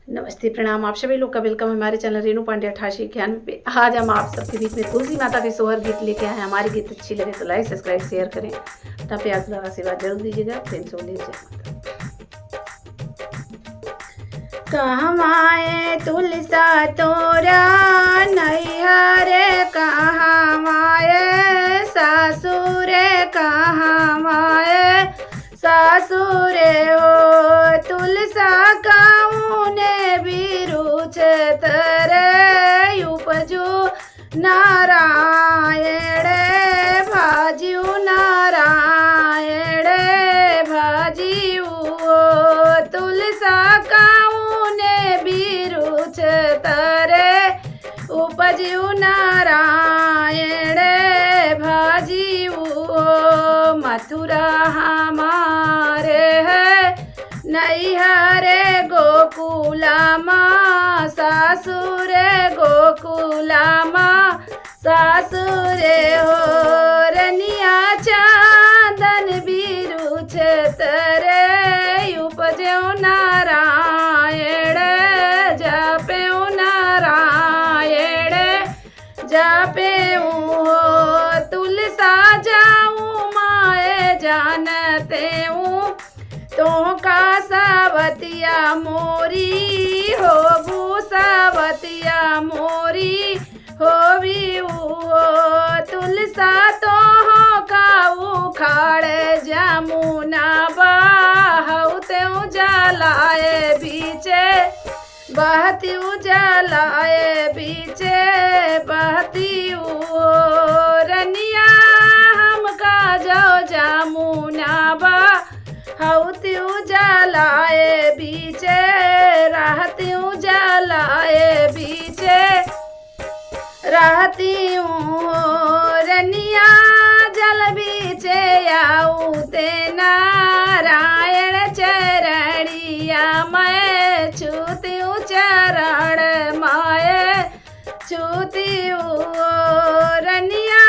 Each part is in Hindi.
नमस्ते, प्रणाम। आप सभी लोग का वेलकम है हमारे चैनल रेणु पांडे 8891 पे। आज हम आप सबके बीच में तुलसी माता के सोहर गीत लेके आए हैं। हमारे गीत अच्छी लगे तो लाइक, सब्सक्राइब, शेयर करें तथा प्यार दुलार आशीर्वाद जरूर दीजिएगा। प्रेम से बोलिए जय माता। कहमाए तुलसा तोरा नैहर कहमाए सासुरे कहमाए सासुरे हो तुलसा काउने बिरुछ तरे उपजु नारायण भाजियु नारायण भाजियु तुलसा काउने बिरुछ तरे उपजु नारायण भाजियु मथुरा हमारे है नैहरे गोकुला माँ सासुरे गोकुला माँ सासुरे हो रनिया चांदन बिरुछ तरे उपजो नारायण जपेऊ नारायण जपेऊ हो तुलसा जाऊँ माए जानते हूँ तो का सावतिया मोरी हो भूसावतिया मोरी हो भी तुलसा तो हो का उखाड़ जमुना बाहु त्यों जलाए बीचे बहती जलाए बीचे बहती रनिया हम का जाओ जमुना बा हऊत्यू जलाए बीचे रहत्यू जलाए बीचे रहती रनिया जल बीचे आऊ ते नारायण चरणिया मैं छूत्यू चरण माए छूत्यू रनिया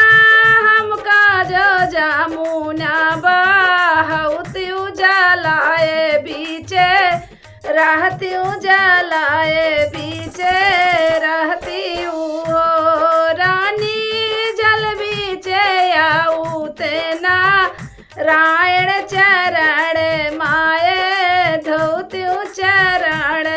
हम का जो जामुना बाहत्यू जलाए बीचे रहत्यू जलाए बीचे रहती रानी जल बीचे आऊ तेना रायण चरण माए धोत्यू चरण